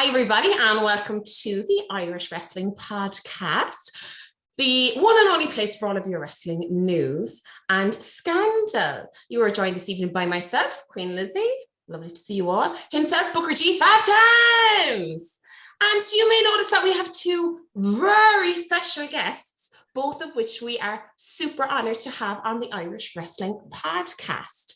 Hi, everybody, and welcome to the Irish Wrestling Podcast, the one and only place for all of your wrestling news and scandal. You are joined this evening by myself, Queen Lizzie. Lovely to see you all. Himself, Booker G, 5 times. And you may notice that we have two very special guests, both of which we are super honored to have on the Irish Wrestling Podcast.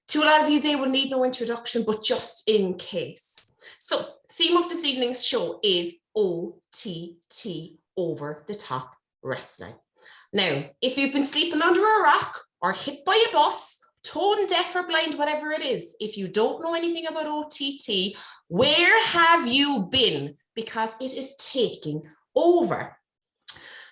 To a lot of you, they will need no introduction, but just in case. So, theme of this evening's show is OTT, over the top wrestling. Now, if you've been sleeping under a rock or hit by a bus, tone deaf or blind, whatever it is, if you don't know anything about OTT, where have you been? Because it is taking over.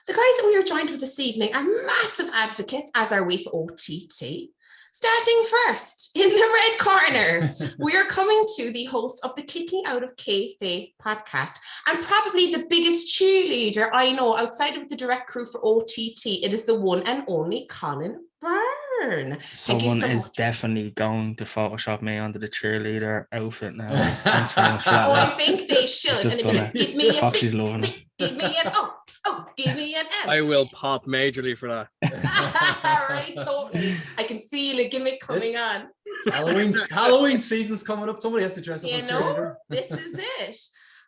The guys that we are joined with this evening are massive advocates, as are we, for OTT. Starting first, in the red corner, we are coming to the host of the Kicking Out of Kayfabe podcast, and probably the biggest cheerleader I know outside of the direct crew for OTT. It is the one and only Colin Byrne. Someone is definitely going to Photoshop me onto the cheerleader outfit now. Thanks very much for that. Oh, I think they should. And a bit, give me a Foxy's loving it. Give me an give me an M. I will pop majorly for that. Right, totally. I can feel a gimmick coming on. Halloween season's coming up. Somebody has to dress up as a cheerleader. This is it.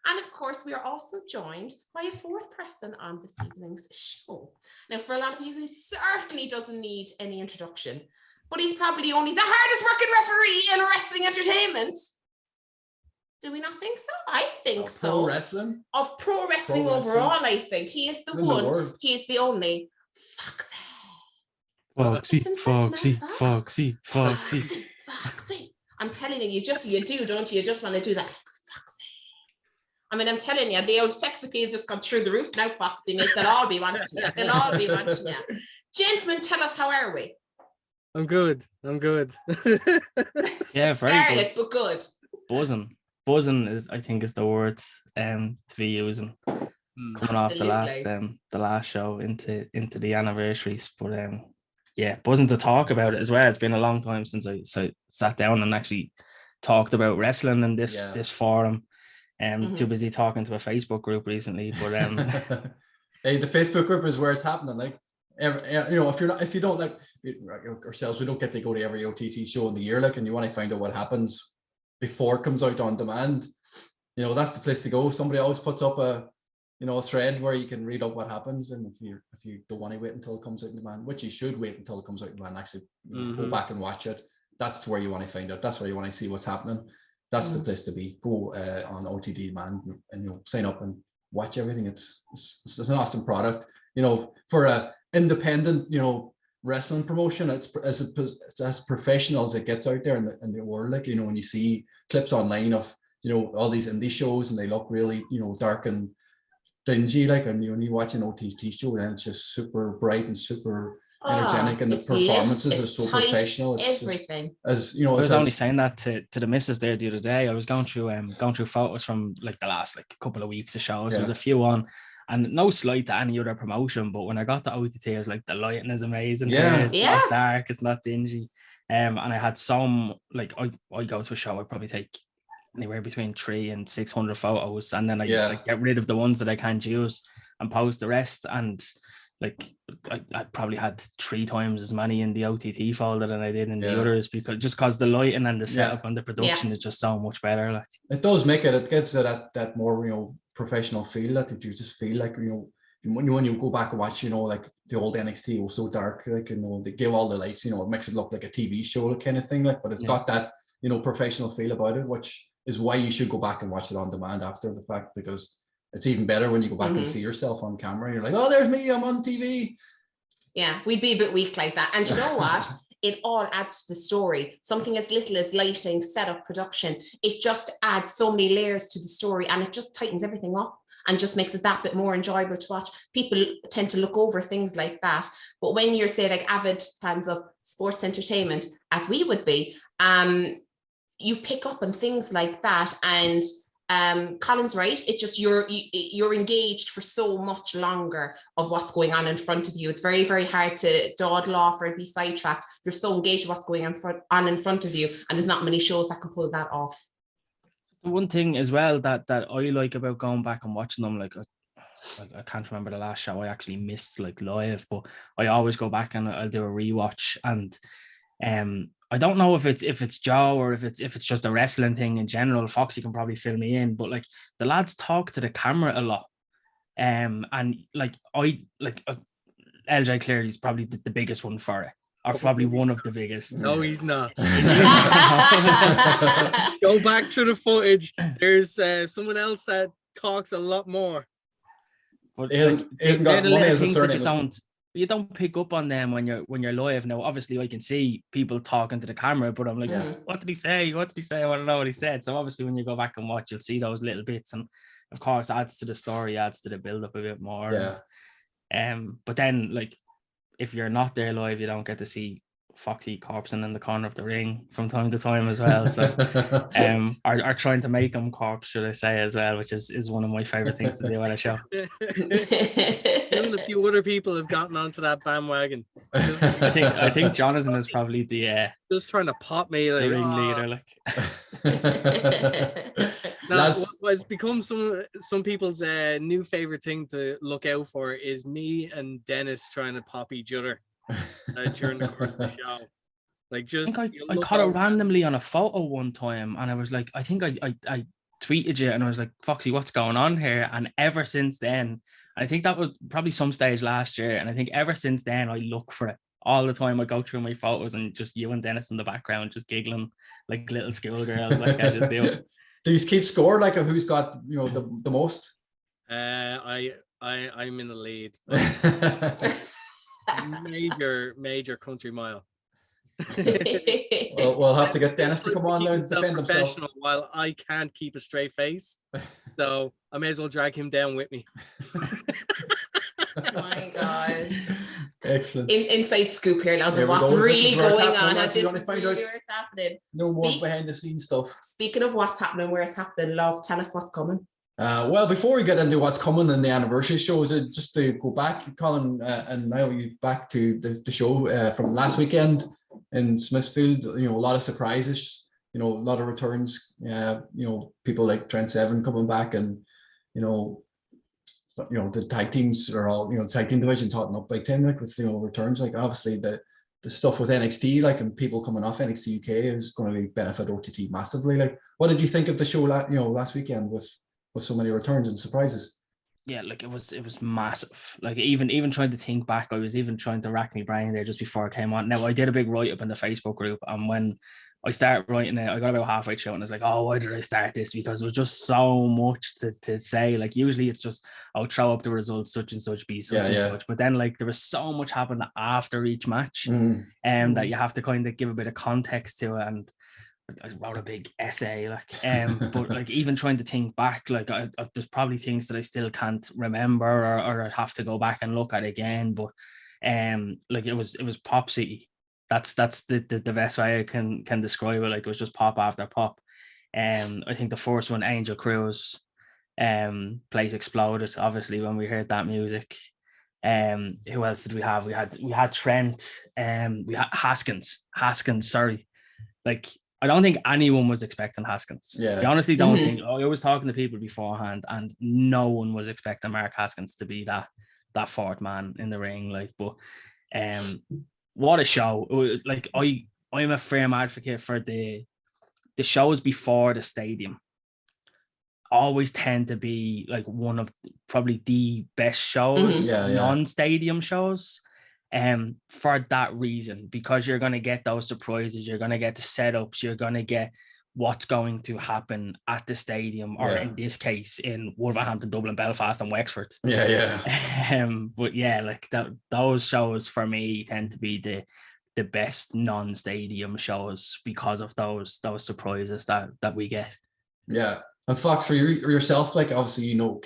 And of course, we are also joined by a fourth person on this evening's show. Now, for a lot of you, he certainly doesn't need any introduction, but he's probably only the hardest working referee in wrestling entertainment. Do we not think so? I think so. Pro wrestling? Of pro wrestling overall, I think. He is the one. He is the only. Foxy. I'm telling you, you do, don't you? You just want to do that. Foxy. I mean, I'm telling you, the old sex appeal just gone through the roof now, Foxy. Mate, they'll all be wanting you. They'll all be wanting you. Gentlemen, tell us, how are we? I'm good. Yeah, very Scarlet, good. But good. Buzzing is, I think, is the word to be using. Coming off the last show into the anniversaries, but yeah, buzzing to talk about it as well. It's been a long time since I sat down and actually talked about wrestling in this forum. Too busy talking to a Facebook group recently, but hey, the Facebook group is where it's happening. Like, if you don't, like ourselves, we don't get to go to every OTT show in the year, like, and you want to find out what happens before it comes out on demand, that's the place to go. Somebody always puts up a thread where you can read up what happens, and if you don't want to wait until it comes out on demand, which you should wait until it comes out on demand, actually go back and watch it. That's where you want to find out. That's where you want to see what's happening. That's the place to be. Go on OTT demand and sign up and watch everything. It's an awesome product. For a independent wrestling promotion, it's as professional as it gets out there in the world. Like, when you see clips online of all these indie shows and they look really dark and dingy, like, and when you watch an OTT show, then it's just super bright and super energetic, and the performances are so tight, professional. It's everything. Just, I was only saying that to the missus there the other day. I was going through photos from like the last couple of weeks of shows. There was a few on. And no slight to any other promotion, but when I got to OTT, I was like, the lighting is amazing. It's not dark, it's not dingy. And I had some, like, I go to a show, I probably take anywhere between 300 and 600 photos, and then I get rid of the ones that I can't use and post the rest. And like, I probably had 3 times as many in the OTT folder than I did in the others, because the lighting and the setup and the production is just so much better. Like, it does make it gives it that more professional feel, that you just feel like when you go back and watch like the old NXT was so dark, like, they give all the lights, it makes it look like a TV show kind of thing, like, but it's got that professional feel about it, which is why you should go back and watch it on demand after the fact, because it's even better when you go back and see yourself on camera. You're like, oh, there's me, I'm on TV. Yeah, we'd be a bit weak like that. And you know what? It all adds to the story. Something as little as lighting, setup, production, it just adds so many layers to the story, and it just tightens everything up and just makes it that bit more enjoyable to watch. People tend to look over things like that. But when you're, say, like avid fans of sports entertainment, as we would be, you pick up on things like that, and Colin's right. It just you're engaged for so much longer of what's going on in front of you. It's very, very hard to dawdle off or be sidetracked. You're so engaged with what's going on in front of you, and there's not many shows that can pull that off. One thing as well that I like about going back and watching them, like I can't remember the last show I actually missed like live, but I always go back and I'll do a rewatch. And I don't know if it's Joe or if it's just a wrestling thing in general. Foxy can probably fill me in, but like the lads talk to the camera a lot. And like LJ Cleary is probably the biggest one for it, or probably one of the biggest. No, he's not. Go back through the footage. There's someone else that talks a lot more. But He hasn't got the money little as a things that surname. you don't pick up on them when you're live. Now, obviously, I can see people talking to the camera, but I'm like, what did he say? What did he say? I want to know what he said. So obviously, when you go back and watch, you'll see those little bits, and of course, adds to the story, adds to the build up a bit more. Yeah. But then, like, if you're not there live, you don't get to see Foxy corpsing in the corner of the ring from time to time as well. So are trying to make him corpse, should I say, as well, which is one of my favorite things to do on a show. You and a few other people have gotten onto that bandwagon. I think Jonathan is probably the just trying to pop me like ringleader, like. Now, what has become some people's new favorite thing to look out for is me and Dennis trying to pop each other during the course of the show. Like, just I caught it randomly on a photo one time, and I was like, I think I tweeted you, and I was like, Foxy, what's going on here? And ever since then, I think that was probably some stage last year, and I think ever since then I look for it all the time. I go through my photos and just you and Dennis in the background just giggling like little schoolgirls, like I just do. Do you keep score like who's got the most? I'm in the lead. major country mile. Well, we'll have to get Dennis to come on now and defend himself. While I can't keep a straight face, so I may as well drag him down with me. Oh my god! Excellent. Inside scoop here, lads, of what's really going on. This is really where it's happening. No more behind the scenes stuff. Speaking of what's happening, where it's happening, love, tell us what's coming. Well, before we get into what's coming in the anniversary shows, just to go back, Colin and Niall, you back to the show from last weekend in Smithfield. A lot of surprises. A lot of returns. People like Trent Seven coming back, and the tag teams are all, tag team division's hotting up big time, like with returns. Like obviously the stuff with NXT, like, and people coming off NXT UK is going to benefit OTT massively. Like, what did you think of the show last weekend with so many returns and surprises? Yeah, like it was massive. Like even trying to think back, I was even trying to rack my brain there just before I came on. Now I did a big write up in the Facebook group, and when I started writing it, I got about halfway through and I was like, oh, why did I start this? Because it was just so much to say. Like usually it's just, I'll throw up the results, such and such, be such and such. But then like there was so much happened after each match, that you have to kind of give a bit of context to it. And I wrote a big essay, but like even trying to think back, like there's probably things that I still can't remember or I'd have to go back and look at again. But like it was Pop City. That's the best way I can describe it. Like it was just pop after pop. I think the first one, Angel Cruz, place exploded obviously when we heard that music. Who else did we have? We had Trent, we had Haskins, sorry. Like I don't think anyone was expecting Haskins. Yeah. I honestly don't think. I was talking to people beforehand, and no one was expecting Mark Haskins to be that fourth man in the ring. Like, but what a show! Like, I'm a firm advocate for the shows before the stadium. Always tend to be like one of probably the best shows, non-stadium shows. For that reason, because you're going to get those surprises, you're going to get the setups, you're going to get what's going to happen at the stadium, or in this case in Wolverhampton, Dublin, Belfast and Wexford. But yeah, like those shows for me tend to be the best non-stadium shows because of those surprises that we get. Yeah. And Fox, for yourself, like obviously you know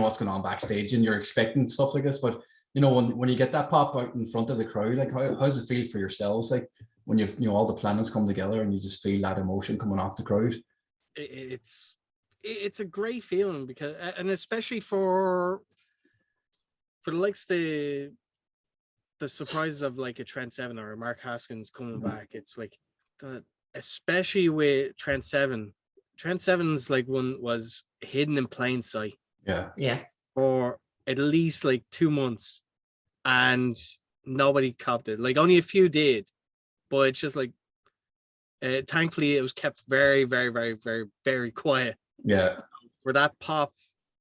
what's going on backstage and you're expecting stuff like this, but when you get that pop out in front of the crowd, like how does it feel for yourselves? Like when you've all the plannings come together and you just feel that emotion coming off the crowd. It's a great feeling, because, and especially for the likes the surprises of like a Trent Seven or a Mark Haskins coming back. It's like, especially with Trent Seven, Trent Seven's like one was hidden in plain sight Yeah. for at least like 2 months, and nobody copped it. Like only a few did, but it's just like thankfully it was kept very, very, very, very, very quiet. Yeah. For that pop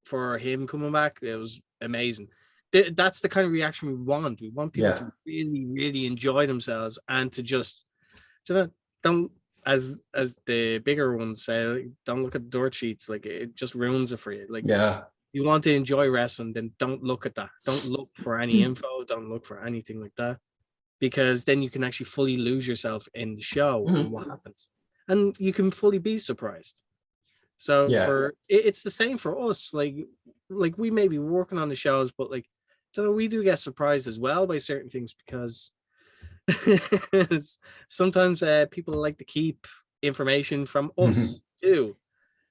for him coming back, it was amazing. That's the kind of reaction we want. We want people to really, really enjoy themselves and to just don't, as the bigger ones say, don't look at the dirt sheets. Like it just ruins it for you. Like you want to enjoy wrestling, then don't look at that. Don't look for any info. Don't look for anything like that, because then you can actually fully lose yourself in the show and what happens, and you can fully be surprised. So it's the same for us. Like we may be working on the shows, but like, we do get surprised as well by certain things, because sometimes people like to keep information from us too,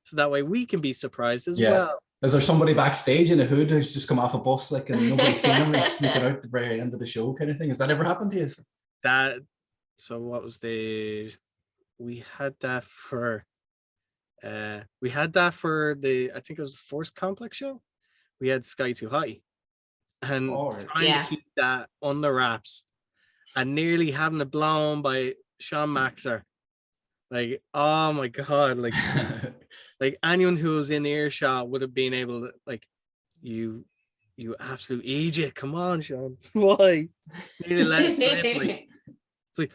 so that way we can be surprised as well. Is there somebody backstage in a hood who's just come off a bus, like, and nobody's seen them, he's sneaking out the very end of the show kind of thing? Has that ever happened to you? What was we had that for the, I think it was the Force Complex show. We had Sky Too High, and trying to keep that on the wraps, and nearly having it blown by Sean Maxer. Like, oh my god, like like anyone who was in the earshot would have been able to, like, you absolute idiot, come on, Sean, why? Nearly let it slip. Like, it's like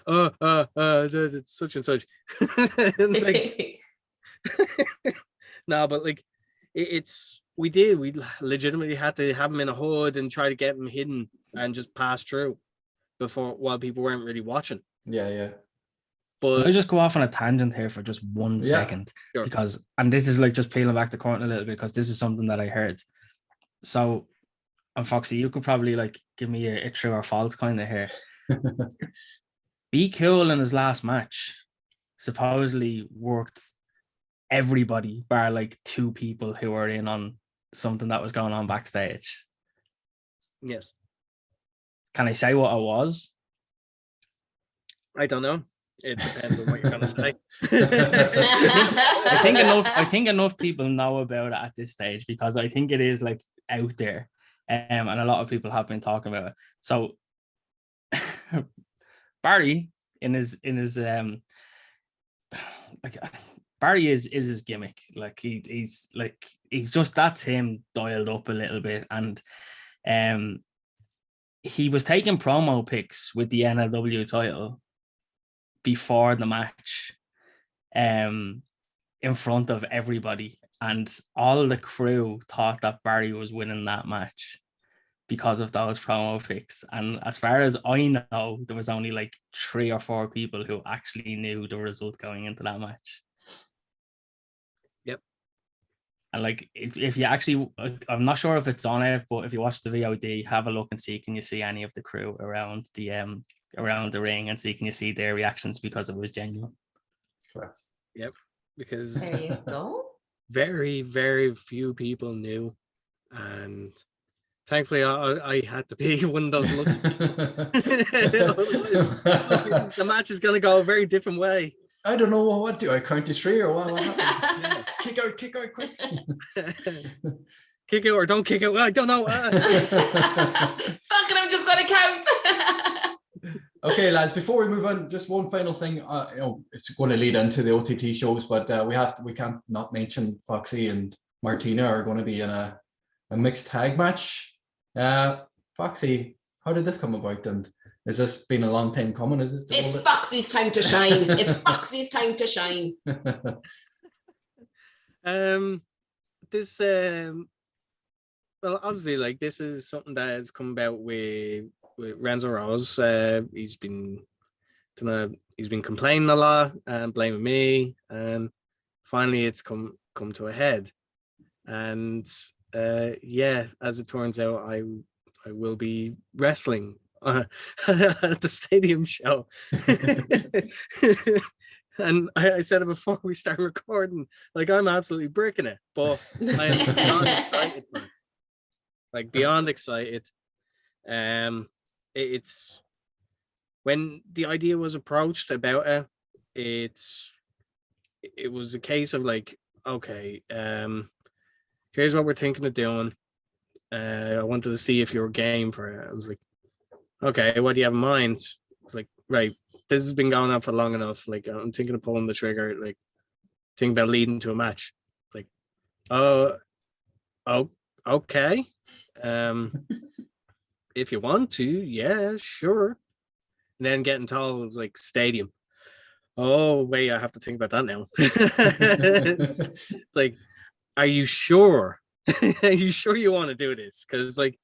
such and such. And it's like no, but like we legitimately had to have him in a hood and try to get him hidden and just pass through while people weren't really watching. But I just go off on a tangent here for just 1 second, because, and this is like just peeling back the curtain a little bit, because this is something that I heard. So, and Foxy, you could probably like give me a true or false kind of here. Be Cool in his last match supposedly worked everybody bar like 2 people who were in on something that was going on backstage. Yes. Can I say what I was? I don't know. It depends on what you're gonna say. I think enough people know about it at this stage, because I think it is like out there, and a lot of people have been talking about it. So Barry in his like, Barry is his gimmick. Like he's just, that's him dialed up a little bit, and he was taking promo pics with the NLW title before the match, in front of everybody, and all the crew thought that Barry was winning that match because of those promo pics. And as far as I know, there was only like 3 or 4 people who actually knew the result going into that match. Yep. And like, if you actually, I'm not sure if it's on it, but if you watch the VOD, have a look and see, can you see any of the crew around the ring, and see, can you see their reactions, because it was genuine. Yep. Because there you go. Very, very few people knew, and thankfully I had to be one of those lucky people. The match is going to go a very different way. I don't know what do I count to 3 or what happens? Kick out quick. Kick out or don't kick out. I don't know. Fuck it, I'm just gonna count. Okay, lads, before we move on, just one final thing. It's going to lead into the OTT shows, but we can't not mention Foxy and Martina are going to be in a mixed tag match. Foxy, how did this come about, and has this been a long time coming? It's Foxy's time to shine. It's Foxy's time to shine. This well, obviously, like, this is something that has come about with Renzo Rose. He's been complaining a lot and blaming me, and finally it's come to a head. And as it turns out, I will be wrestling at the stadium show. And I said it before we started recording, like, I'm absolutely bricking it, but I am beyond excited, man. Like, beyond excited. It's when the idea was approached about it was a case of, like, okay, here's what we're thinking of doing. I wanted to see if you were game for it. I was like, okay, what do you have in mind? It's like, right, this has been going on for long enough. Like, I'm thinking of pulling the trigger. Like, think about leading to a match. Like, oh, okay. If you want to, yeah, sure. And then getting told it's like stadium. Oh, wait, I have to think about that now. It's like, are you sure? Are you sure you want to do this? Because like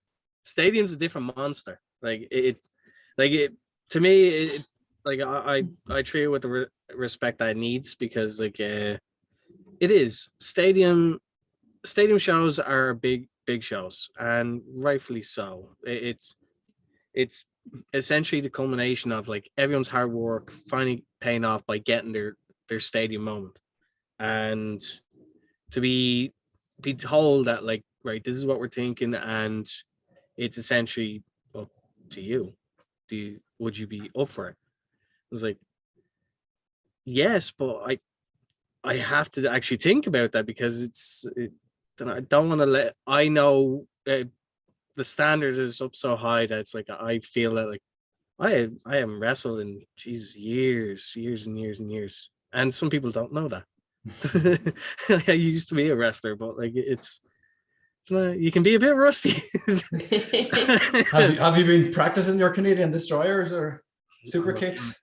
stadium's a different monster. Like it to me, like I treat it with the respect that it needs, because like it is stadium shows are big shows, and rightfully so. It's essentially the culmination of like everyone's hard work finally paying off by getting their stadium moment, and to be told that like, right, this is what we're thinking, and it's essentially up to you. Would you be up for it? I was like, yes, but I have to actually think about that, because I don't want to let, I know the standard is up so high that it's like I feel that like I haven't wrestled in years and years, and some people don't know that. I used to be a wrestler, but like it's not, you can be a bit rusty. Have you been practicing your Canadian destroyers or super kicks?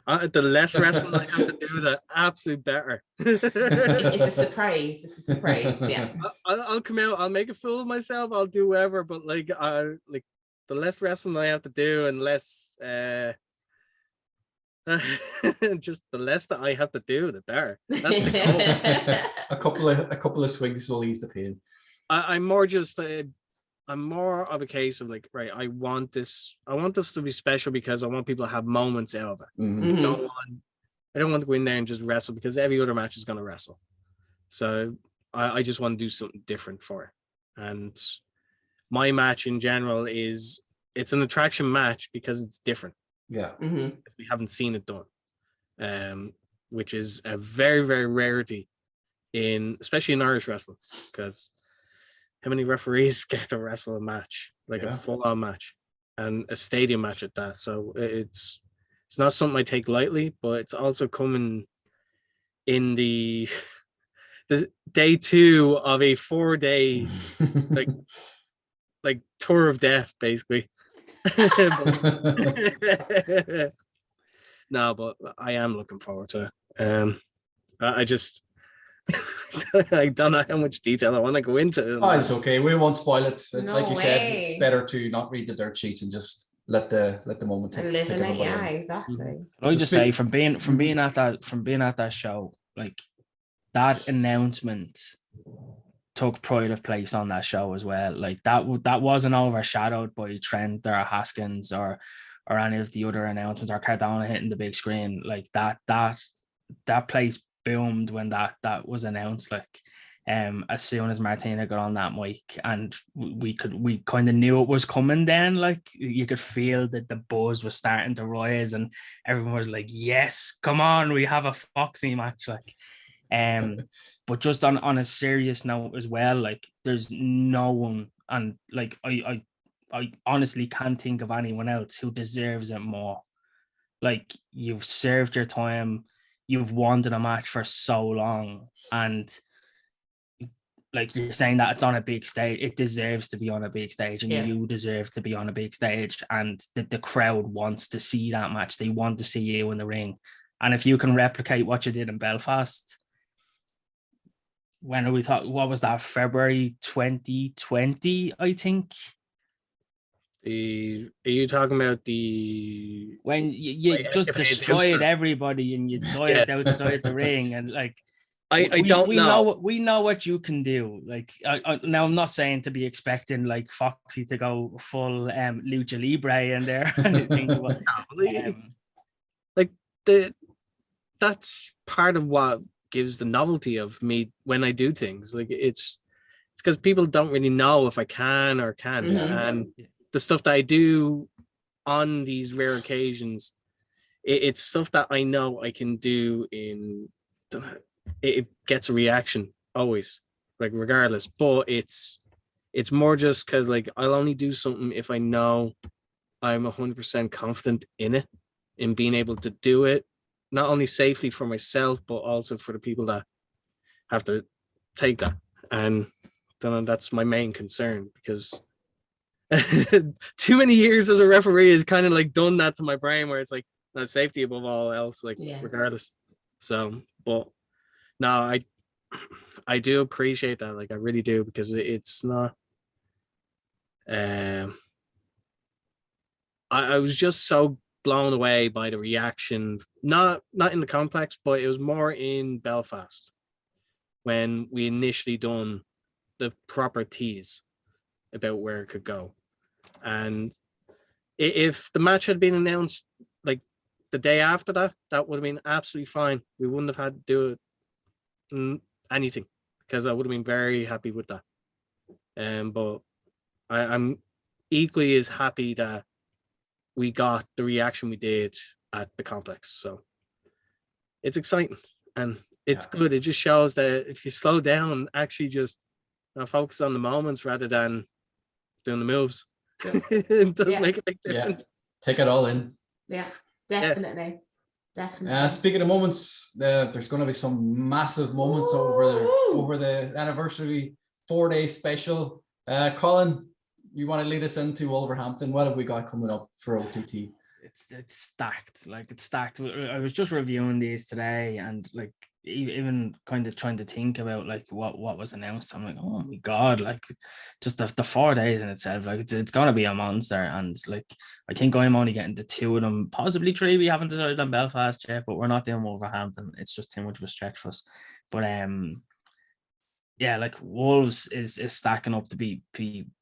The less wrestling I have to do, the absolute better. It's a surprise. It's a surprise. Yeah. I'll come out. I'll make a fool of myself. I'll do whatever. But like the less wrestling I have to do, and less just the less that I have to do, the better. That's the goal. a couple of swings will ease the pain. I'm more just I'm more of a case of like, right, I want this to be special, because I want people to have moments out of it. Mm-hmm. I don't want to go in there and just wrestle, because every other match is going to wrestle. So I just want to do something different for it. And my match in general it's an attraction match because it's different. Yeah. Mm-hmm. We haven't seen it done, which is a very, very rarity especially in Irish wrestling, because how many referees get to wrestle a match, like a full-on match, and a stadium match at that? So it's not something I take lightly, but it's also coming in the day 2 of a 4-day like tour of death, basically. No, but I am looking forward to it. I just I don't know how much detail I want to go into. Oh, it's okay. We won't spoil it. No like you said, way. it's better to not read the dirt sheets and just let the moment take Live in it, everybody yeah, in. exactly. I just say from being at that show, like that announcement took pride of place on that show as well. Like that wasn't overshadowed by Trent or Haskins or any of the other announcements, or Cardona hitting the big screen. Like that place boomed when that was announced. Like as soon as Martina got on that mic, and we kind of knew it was coming then. Like you could feel that the buzz was starting to rise, and everyone was like, yes, come on, we have a Foxy match. Like but just on a serious note as well, like there's no one, and like I honestly can't think of anyone else who deserves it more. Like you've served your time, you've wanted a match for so long, and like you're saying that it's on a big stage, it deserves to be on a big stage, and you deserve to be on a big stage, and the crowd wants to see that match. They want to see you in the ring, and if you can replicate what you did in Belfast, when are we talking? What was that? February 2020, I think. Are you talking about the when you just destroyed everybody and you dived outside the ring, and like I don't know. We know what you can do. Like now, I'm not saying to be expecting like Foxy to go full lucha libre in there or anything, but, that's part of what gives the novelty of me when I do things. Like it's because people don't really know if I can or can't, and the stuff that I do on these rare occasions, it's stuff that I know I can do in it gets a reaction always, like regardless. But it's more just because like I'll only do something if I know I'm 100% confident in it, in being able to do it, not only safely for myself, but also for the people that have to take that. And then that's my main concern, because too many years as a referee has kind of like done that to my brain, where it's like, no, safety above all else, like regardless. So, but no, I do appreciate that, like I really do, because it's not. I was just so blown away by the reaction, not in the complex, but it was more in Belfast when we initially done the proper tease about where it could go. And if the match had been announced like the day after that, that would have been absolutely fine. We wouldn't have had to do anything, because I would have been very happy with that. But I'm equally as happy that we got the reaction we did at the complex. So it's exciting and it's good. It just shows that if you slow down and actually just focus on the moments rather than doing the moves, it does make a big difference. Take it all in. Yeah, definitely. Definitely. Speaking of moments, there's going to be some massive moments over the anniversary 4-day special. Colin, you want to lead us into Wolverhampton? What have we got coming up for OTT? It's stacked. Like it's stacked. I was just reviewing these today, and like even kind of trying to think about like what was announced. I'm like, oh my god, like just the 4 days in itself, like it's gonna be a monster. And like I think I'm only getting the 2 of them, possibly 3. We haven't decided on Belfast yet, but we're not doing Wolverhampton. It's just too much of a stretch for us. But yeah, like Wolves is stacking up to be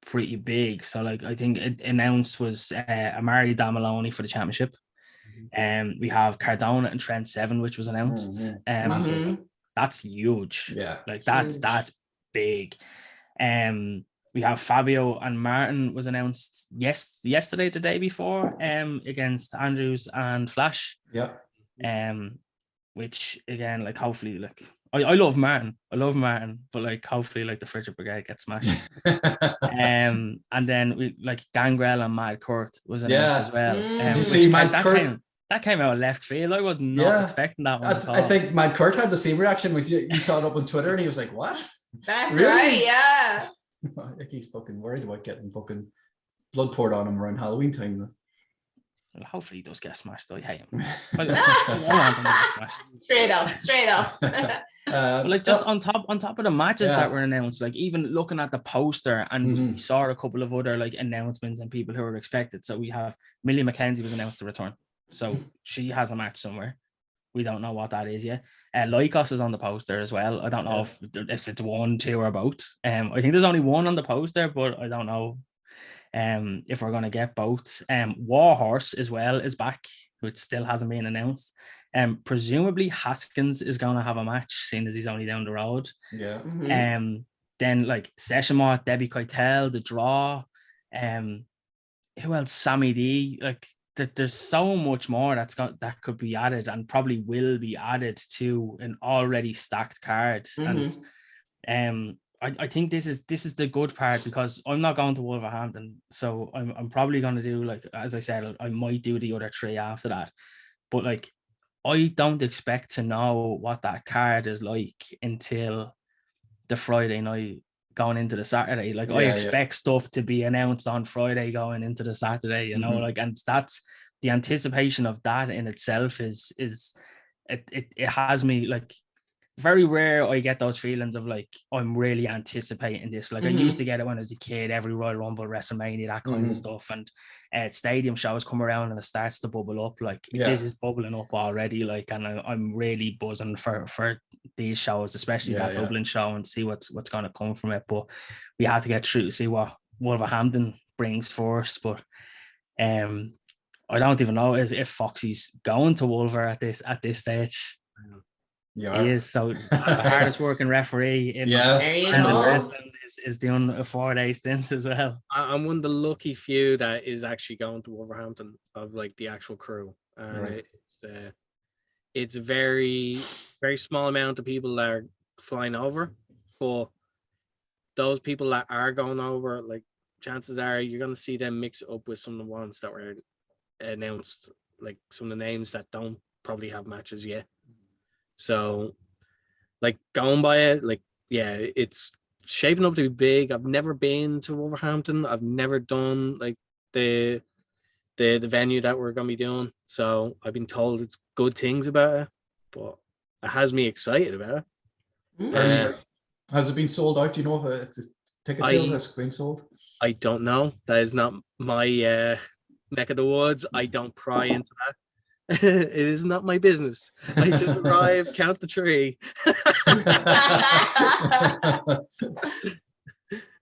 pretty big. So like I think it announced was Amari Damo for the championship. We have Cardona and Trent Seven, which was announced. Massive. That's huge. Yeah, like that's big. We have Fabio and Martin was announced yesterday, the day before, against Andrews and Flash. Yeah. Which again, like hopefully, like I love Martin, but like hopefully, like the Frigid Brigade gets smashed. And then we like Gangrel and Matt Cardona was announced as well. Did you see Matt Cardona? That came out of left field. I was not expecting that one. I think Matt Cardona had the same reaction when you saw it up on Twitter, and he was like, "What? That's right, yeah." I think he's fucking worried about getting fucking blood poured on him around Halloween time. Well, hopefully he does get smashed though. I hate him. Straight up. But like just on top of the matches that were announced, like even looking at the poster, and we saw a couple of other like announcements and people who were expected. So we have Millie McKenzie was announced to return. So she has a match somewhere. We don't know what that is yet. Lycos is on the poster as well. I don't know if it's 1, 2, or both. I think there's only 1 on the poster, but I don't know if we're going to get both. Warhorse as well is back, which still hasn't been announced. Presumably Haskins is going to have a match, seeing as he's only down the road. Yeah. Then like Session Moth, Debbie Keitel, The Draw. Who else? Sammy D. Like there's so much more that could be added, and probably will be added to an already stacked card. And I think this is the good part, because I'm not going to Wolverhampton, so I'm probably going to do, like as I said, I might do the other 3 after that. But like I don't expect to know what that card is like until the Friday night going into the Saturday. Like I expect stuff to be announced on Friday going into the Saturday, you know, like, and that's the anticipation of that in itself is it has me like. Very rare I get those feelings of like I'm really anticipating this. Like I used to get it when I was a kid, every Royal Rumble, WrestleMania, that kind of stuff, and stadium shows come around and it starts to bubble up. Like this is bubbling up already, like, and I'm really buzzing for these shows, especially that Dublin show, and see what's going to come from it. But we have to get through to see what Wolverhampton brings first. But I don't even know if Foxy's going to Wolver at this stage. He is. So the hardest working referee in wrestling is doing a 4-day stint as well. I'm one of the lucky few that is actually going to Wolverhampton of like the actual crew, and it's very very small amount of people that are flying over, but those people that are going over, like chances are you're going to see them mix it up with some of the ones that were announced, like some of the names that don't probably have matches yet. So like going by it, like, yeah, it's shaping up to be big. I've never been to Wolverhampton. I've never done like the venue that we're going to be doing. So I've been told it's good things about it, but it has me excited about it. Has it been sold out? Do you know if the ticket sales has been sold? I don't know. That is not my neck of the woods. I don't pry into that. It is not my business. I just arrive, count the tree.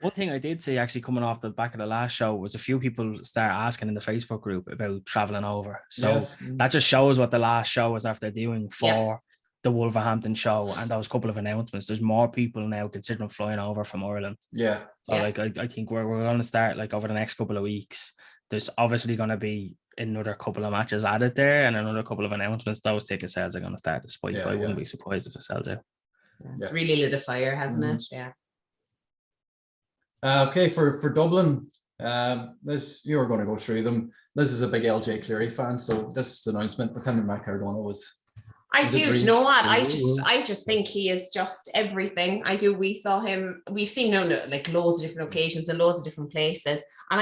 One thing I did see actually coming off the back of the last show was a few people start asking in the Facebook group about traveling over. So that just shows what the last show was after doing for the Wolverhampton show and those couple of announcements. There's more people now considering flying over from Ireland. Yeah. So like I think we're going to start like over the next couple of weeks. There's obviously going to be another couple of matches added there and another couple of announcements. Those ticket sales are going to start to spike. I wouldn't be surprised if it sells out. It's really lit a fire, hasn't it? Yeah. Okay, for Dublin, this you were going to go through them. This is a big LJ Cleary fan, so this announcement with him and Matt Cardona was. I do. You know what? I just think he is just everything. I do. We've seen like loads of different occasions and loads of different places, and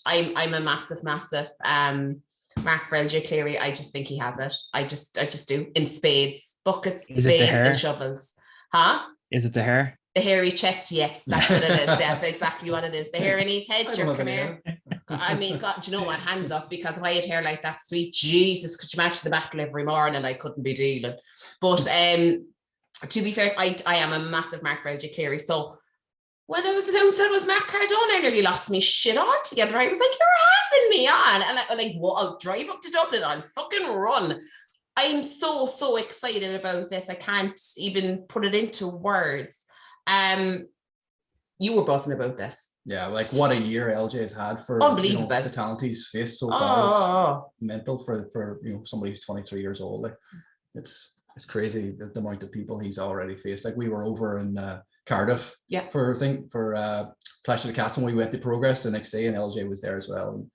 I'm a massive Mark for LJ Cleary. I just think he has it. I just do in spades, buckets, spades, and shovels. Huh? Is it the hair? The hairy chest, yes, that's what it is. That's exactly what it is. The hair in his head, come here. I mean, God, do you know what? Hands up, because if I had hair like that, sweet Jesus, could you match the battle every morning? I couldn't be dealing. But to be fair, I am a massive Mark LJ Cleary. So when I was announced that it was Matt Cardona, I nearly lost me shit altogether. I was like, you're having me on. And I like, well, I'll drive up to Dublin, I'll fucking run. I'm so excited about this. I can't even put it into words. You were buzzing about this. Yeah, like what a year LJ has had for unbelievable. The talent he's faced so far is mental for somebody who's 23 years old. Like it's crazy the amount of people he's already faced. Like we were over in Cardiff for Clash of the Castle when we went to Progress the next day, and LJ was there as well. And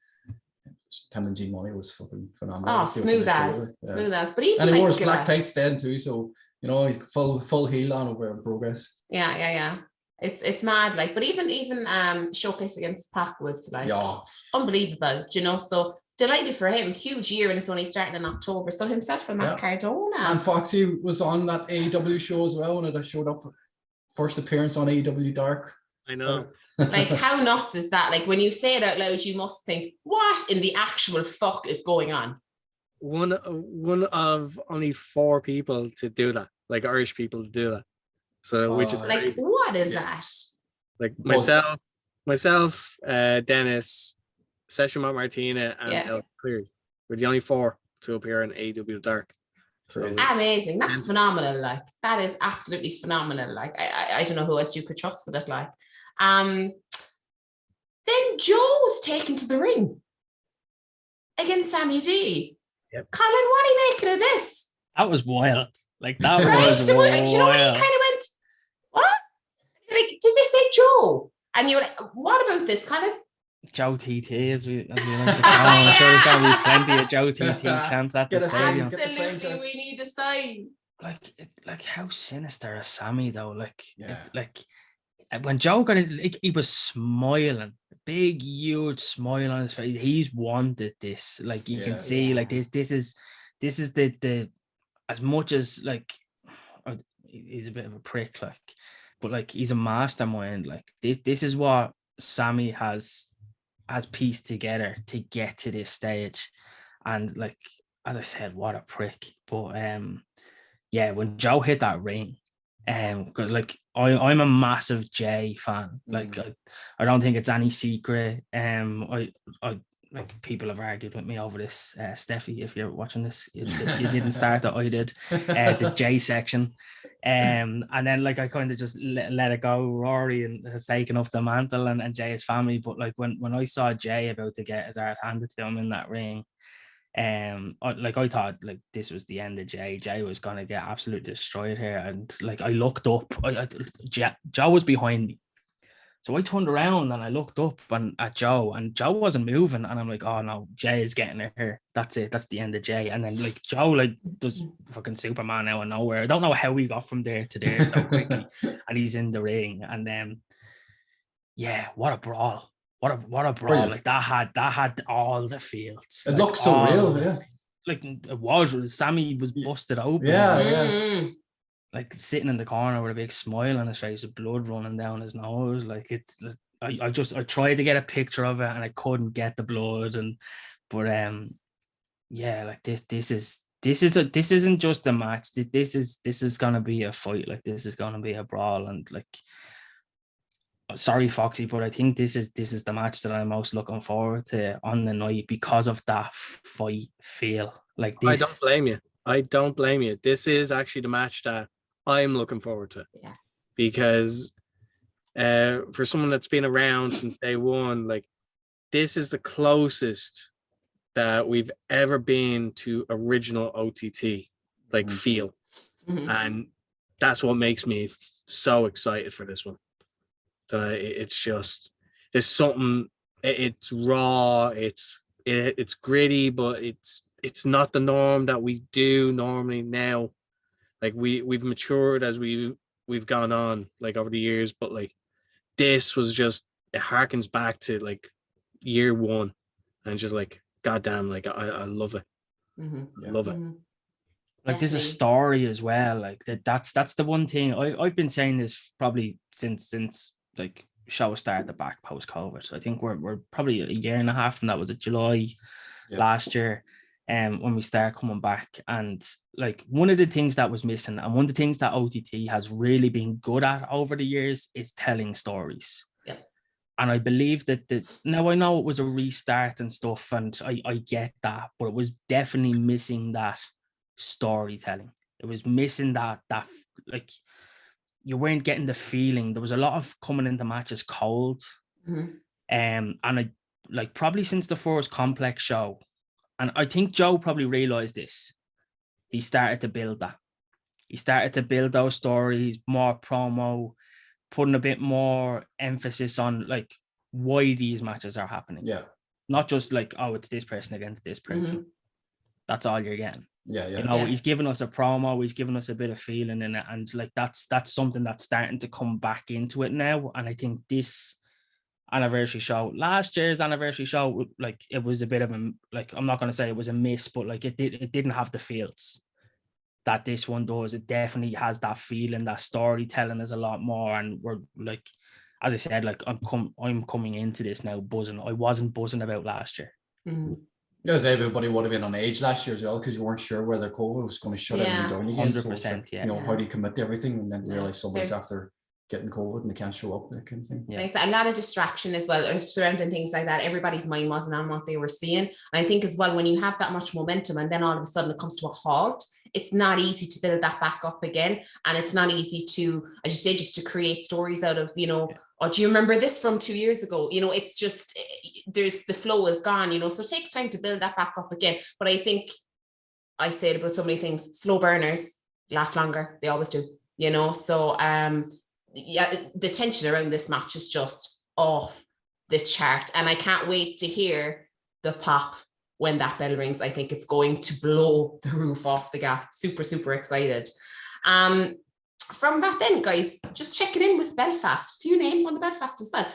Tim and G Money was fucking phenomenal. Smooth as. But even he wore his black tights then too, so he's full heel on over in Progress. Yeah. It's mad, like, but even showcase against Pac was like unbelievable, so delighted for him. Huge year, and it's only starting in October. So himself and Matt Cardona. And Foxy was on that AEW show as well, and it showed up first appearance on AEW Dark. I know. Like, how nuts is that? Like, when you say it out loud, you must think, what in the actual fuck is going on? One of only 4 people to do that, like Irish people to do that. So which is like crazy. What is that? Like myself, Dennis, Session Moth Martina, and Cleary. We're the only 4 to appear in AEW Dark. So amazing. That's phenomenal. Like, that is absolutely phenomenal. Like, I don't know who else you could trust with it. Like, then Joe's taken to the ring against Sammy D. Yep. Colin, what are you making of this? That was wild. Like, that was wild. Do you know what? He kind of went, what? Like, did they say Joe? And you were like, what about this, Colin? Joe TT, as we like to call him. I'm sure there's going to be plenty of Joe TT chants at the stadium. Absolutely, we need a sign. Like how sinister is Sammy though? Like when Joe got it, like, he was smiling, big huge smile on his face. He's wanted this. Like you can see, like this is the as much as like he's a bit of a prick, like, but like he's a mastermind. Like this is what Sammy has pieced together to get to this stage. And like, as I said, what a prick. But when Joe hit that ring, like I'm a massive Jay fan. Like I don't think it's any secret. I like, people have argued with me over this. Steffi, if you're watching this, you didn't start that, I did. The J section. And then like I kind of just let it go. Rory has taken off the mantle and Jay's family. But like when I saw Jay about to get his arse handed to him in that ring, Like I thought like this was the end of Jay. Jay was gonna get absolutely destroyed here, and like I looked up, Joe was behind me. So I turned around and I looked up at Joe, and Joe wasn't moving. And I'm like, oh no, Jay is getting her here. That's it. That's the end of Jay. And then like Joe like does fucking Superman out of nowhere. I don't know how we got from there to there so quickly. And he's in the ring. And then yeah, what a brawl. What a brawl. Brilliant. Like that had all the fields. It like, looks so real, yeah. Like it was. Sammy was busted open. Yeah. Like sitting in the corner with a big smile on his face, with blood running down his nose. Like I tried to get a picture of it and I couldn't get the blood. But yeah, like this isn't just a match. This is gonna be a fight. Like this is gonna be a brawl. And like, sorry Foxy, but I think this is the match that I'm most looking forward to on the night because of that fight feel. Like this. I don't blame you. This is actually the match that I'm looking forward to. Yeah. Because for someone that's been around since day one, like this is the closest that we've ever been to original OTT, like feel. Mm-hmm. And that's what makes me so excited for this one. It's just, there's something, it's raw, it's gritty, but it's not the norm that we do normally now. Like we've matured as we've gone on like over the years, but like this was just, it harkens back to like year one, and just like goddamn, like I love it. Mm-hmm. Love it. Mm-hmm. Like there's a story as well. Like that's the one thing I've been saying this probably since like show started back post COVID. So I think we're probably a year and a half from that. Was it July last year? When we start coming back, and like one of the things that was missing, and one of the things that OTT has really been good at over the years is telling stories. Yeah. And I believe that now I know it was a restart and stuff, and I get that, but it was definitely missing that storytelling. It was missing that like you weren't getting the feeling. There was a lot of coming into matches cold. Mm-hmm. And I like probably since the first Complex show. And I think Joe probably realized this. He started to build that. He started to build those stories, more promo, putting a bit more emphasis on like why these matches are happening. Yeah. Not just like, oh, it's this person against this person. Mm-hmm. That's all you're getting. Yeah. You know, he's giving us a promo, he's giving us a bit of feeling in it. And like that's something that's starting to come back into it now. And I think this anniversary show, last year's anniversary show, like it was a bit of a, like, I'm not going to say it was a miss, but like it didn't have the feels that this one does. It definitely has that feeling. That storytelling is a lot more, and we're like, as I said, like I'm coming into this now buzzing. I wasn't buzzing about last year. Mm-hmm. Yeah, everybody would have been on edge last year as well, because you weren't sure whether COVID was going to shut everything down again. 100%, so like, you know, how do you commit to everything, and then realize somebody's after getting COVID and they can't show up, that kind of thing. Yeah. A lot of distraction as well surrounding things like that. Everybody's mind wasn't on what they were seeing. And I think as well, when you have that much momentum and then all of a sudden it comes to a halt, it's not easy to build that back up again. And it's not easy to, as you say, just to create stories out of, you know, oh, do you remember this from 2 years ago? You know, it's just, the flow is gone, you know, so it takes time to build that back up again. But I think I say it about so many things, slow burners last longer. They always do, you know, so, yeah, the tension around this match is just off the chart, and I can't wait to hear the pop when that bell rings. I think it's going to blow the roof off the gaff. Super excited. From that then, guys, just checking in with Belfast. A few names on the Belfast as well.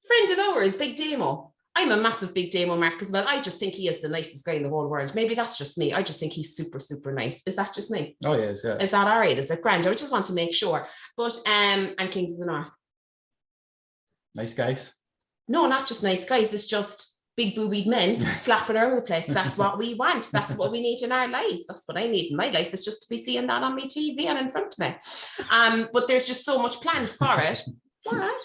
Friend of ours, Big Damo. I'm a massive Big Damo mark as well. I just think he is the nicest guy in the whole world. Maybe that's just me. I just think he's super nice. Is that just me? Oh, yes, yeah. Is that all right? Is it grand? I just want to make sure. But and Kings of the North. Nice guys. No, not just nice guys. It's just big boobied men slapping around the place. That's what we want. That's what we need in our lives. That's what I need in my life, is just to be seeing that on my TV and in front of me. But there's just so much planned for it. What?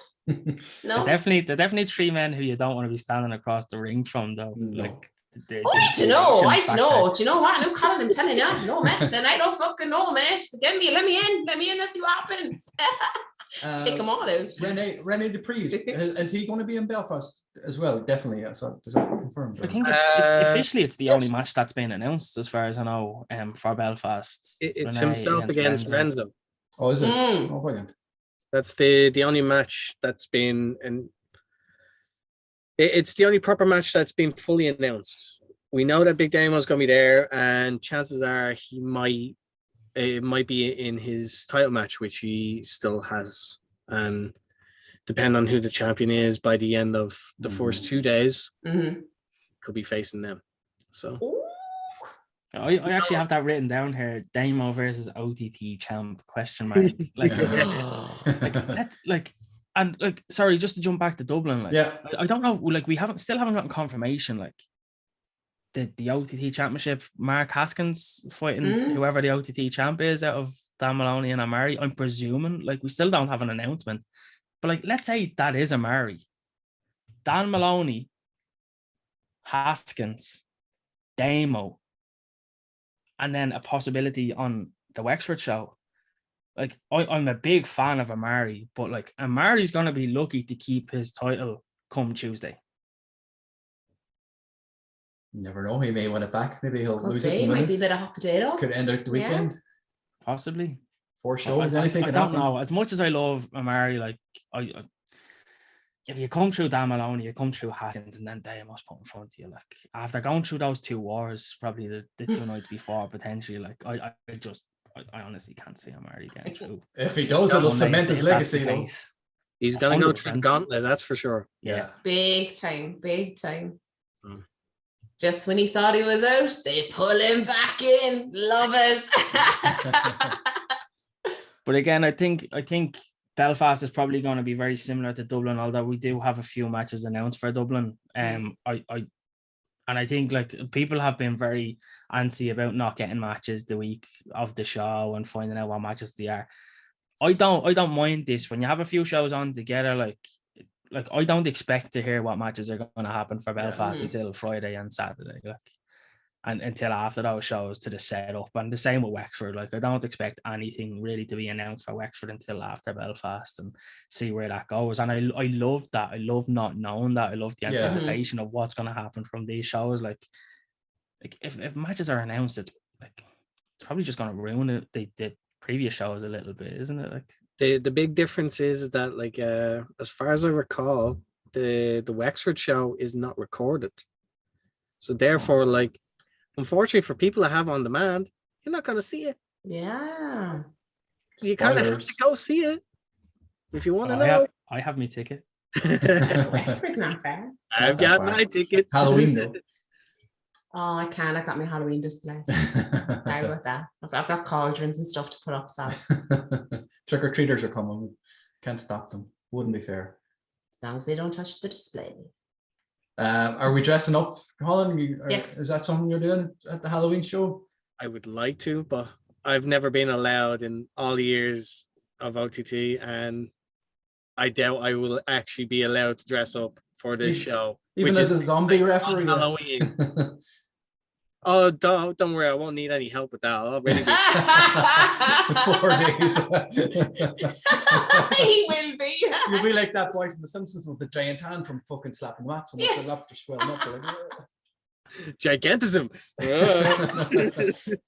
No, They're definitely three men who you don't want to be standing across the ring from, though. No. Like, I don't know. Do you know what? No, Colin, I'm telling you, no messing. I don't fucking know, mate. Let me in. Let's see what happens. Take them all out. Rene Dupree, is he going to be in Belfast as well? Definitely. So does that confirm? I think officially it's the only match that's been announced, as far as I know, for Belfast. It's Rene himself against Renzo. Oh, is it? Oh, brilliant. That's the only match that's been, and it's the only proper match that's been fully announced. We know that Big Damo's going to be there, and chances are it might be in his title match, which he still has. And depending on who the champion is by the end of the first 2 days, could be facing them. So I actually have that written down here: Damo versus OTT champ ? Sorry, just to jump back to Dublin. I don't know. We still haven't gotten confirmation. The OTT championship, Mark Haskins fighting whoever the OTT champ is out of Dan Maloney and Amari. I'm presuming. We still don't have an announcement. But let's say that is Amari. Dan Maloney, Haskins, Damo, and then a possibility on the Wexford show. I'm a big fan of Amari, but Amari's gonna be lucky to keep his title come Tuesday. Never know. He may win it back. Maybe he'll lose it. Might be a bit of hot potato. Could end out the weekend. Possibly. 4 shows. Anything. I don't know. As much as I love Amari, if you come through Dan Maloney, you come through Haskins, and then Damo's put in front of you. After going through those 2 wars, probably the 2 nights before, potentially. I honestly can't see Amari getting through. If he does, it'll cement his legacy, though. He's gonna go through the gauntlet, that's for sure. Yeah. Big time. Just when he thought he was out, they pull him back in. Love it. But again, I think Belfast is probably going to be very similar to Dublin, although we do have a few matches announced for Dublin. I think people have been very antsy about not getting matches the week of the show and finding out what matches they are. I don't mind this when you have a few shows on together. I don't expect to hear what matches are going to happen for Belfast until Friday and Saturday, and until after those shows to the setup. And the same with Wexford. I don't expect anything really to be announced for Wexford until after Belfast and see where that goes. And I love that. I love not knowing that. I love the anticipation of what's going to happen from these shows. If matches are announced, it's probably just going to ruin the previous shows a little bit, isn't it? The big difference is that as far as I recall, the Wexford show is not recorded. So therefore, unfortunately for people that have on demand, you're not gonna see it. Yeah. You kind of have to go see it if you want to know. I have my ticket. Wexford's not fair. I've got my ticket. Halloween though. Oh, I can. I got my Halloween display. Sorry about that. I've got cauldrons and stuff to put up. So trick-or-treaters are coming. Can't stop them. Wouldn't be fair. As long as they don't touch the display. Are we dressing up, Colin? Yes. Is that something you're doing at the Halloween show? I would like to, but I've never been allowed in all the years of OTT, and I doubt I will actually be allowed to dress up for this show. Even as a zombie referee. Halloween. Oh, don't worry, I won't need any help with that. I'll already be 4 days. He will be. You'll be like that boy from The Simpsons with the giant hand from fucking slapping wax and the lap for swelling up. Gigantism.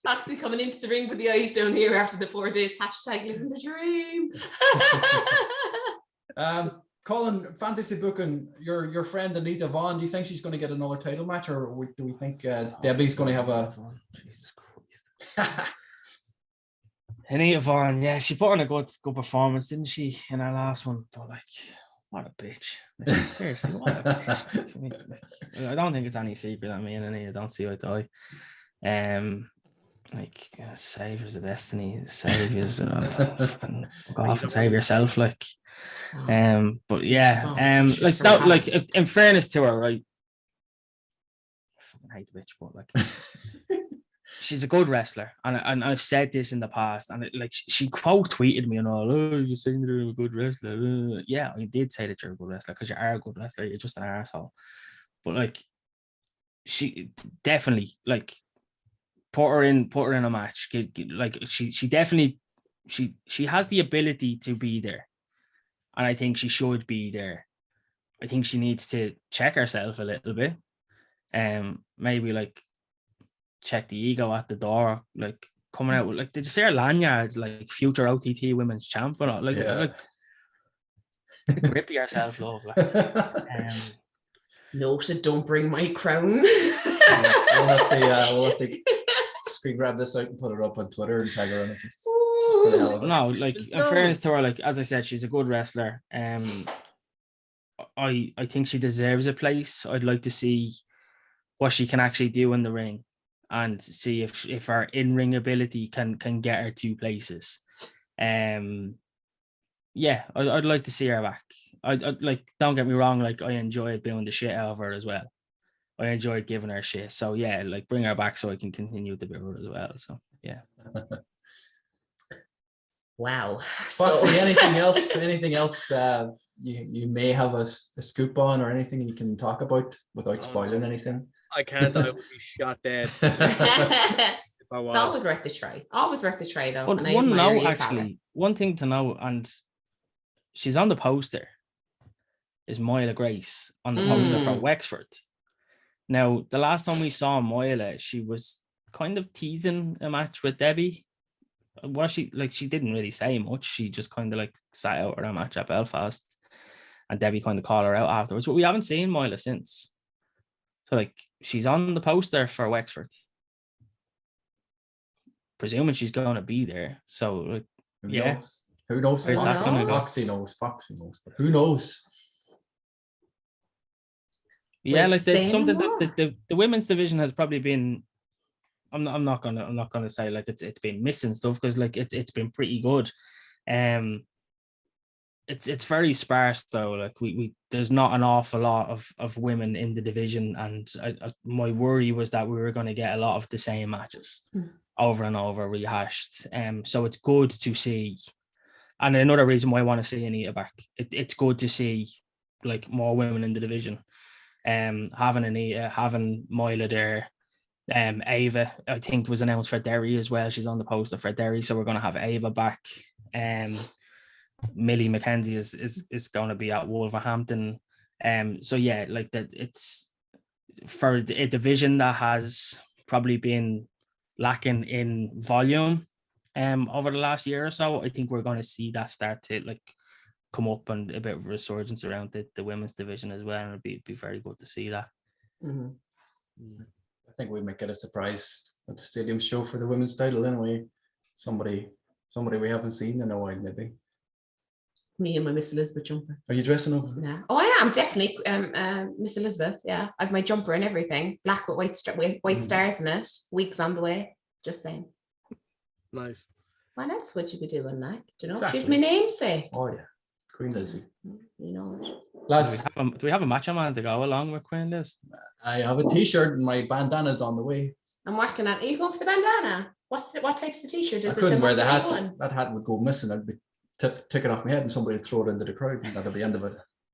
Foxy coming into the ring with the eyes down here after the 4 days. # living the dream. Colin, fantasy booking, your friend Anita Vaughan, do you think she's going to get another title match, or do we think Debbie's going to have a... Jesus Christ. Anita Vaughan, yeah, she put on a good performance, didn't she, in her last one? But what a bitch. Seriously, what a bitch. I don't think it's any secret that me and Anita don't see eye to eye. Saviors of destiny, saviors, go off and save yourself, but yeah, in fairness to her, right? I fucking hate the bitch, but she's a good wrestler, and I've said this in the past, and she quote tweeted me and all, oh, you're saying you're a good wrestler. Yeah, I did say that you're a good wrestler because you are a good wrestler. You're just an arsehole. But she definitely put her in a match. She definitely she has the ability to be there. and I think she should be there. I think she needs to check herself a little bit. Maybe like check the ego at the door, like coming out with, like, did you see her lanyard, like future OTT women's champion? Like grip yourself, love. Like, Noted, don't bring my crown. we'll have to screen grab this out and put it up on Twitter and tag her on it. Just for the hell of it. No, like in fairness to her, like as I said, she's a good wrestler. I think she deserves a place. I'd like to see what she can actually do in the ring, and see if her in-ring ability can get her to places. Yeah, I'd like to see her back. I'd like, don't get me wrong, like I enjoyed being the shit out of her as well. I enjoyed giving her shit. So yeah, like bring her back so I can continue to build her as well. So yeah. Wow. Foxy, anything else? Anything else you may have a scoop on, or anything you can talk about without spoiling anything? I can't. I would be shot dead. It's always worth a try. Always worth a try, though. Well, one note, actually, one thing to know, and she's on the poster, is Moila Grace on the poster for Wexford. Now, the last time we saw Moila, she was kind of teasing a match with Debbie. Was she, like, she didn't really say much. She just kind of like sat out her match at Belfast, and Debbie kind of called her out afterwards. But we haven't seen Moila since. So, like, she's on the poster for Wexford. Presuming she's going to be there. So, like, Who yeah. knows? Who knows? Where's that gonna go? Foxy knows. But who knows? Yeah, like that's something that the women's division has probably been. I'm not gonna say like it's been missing stuff, because like it's been pretty good. It's very sparse though. Like we there's not an awful lot of women in the division, and my worry was that we were going to get a lot of the same matches over and over rehashed. So it's good to see. And another reason why I want to see Anita back, it's good to see like more women in the division. Having Anita, having Moila there, Ava, I think, was announced for Derry as well. She's on the poster for Derry, so we're going to have Ava back. Millie McKenzie is going to be at Wolverhampton. So yeah, like that, it's for a division that has probably been lacking in volume over the last year or so. I think we're going to see that start to like come up, and a bit of resurgence around the women's division as well. And it'd be very good to see that. I think we might get a surprise at the stadium show for the women's title anyway. Somebody we haven't seen in a while, maybe. It's me and my Miss Elizabeth jumper. Are you dressing up? Yeah. Oh, I am definitely Miss Elizabeth. Yeah, I've my jumper and everything, black with white stars in it. Weeks on the way. Just saying. Nice. What else would you be doing, like? Do you know? Exactly. She's my namesake. Oh yeah, Queen Lizzie. You know it. Lads, Do we have a macho man to go along with Queen Liz? I have a t-shirt and my bandana's on the way. I'm working on. Are you going for the bandana? What type's the t-shirt? Is I couldn't wear the hat. one? That hat would go missing. I'd be taken off my head, and somebody would throw it into the crowd, and that'd be the end of it.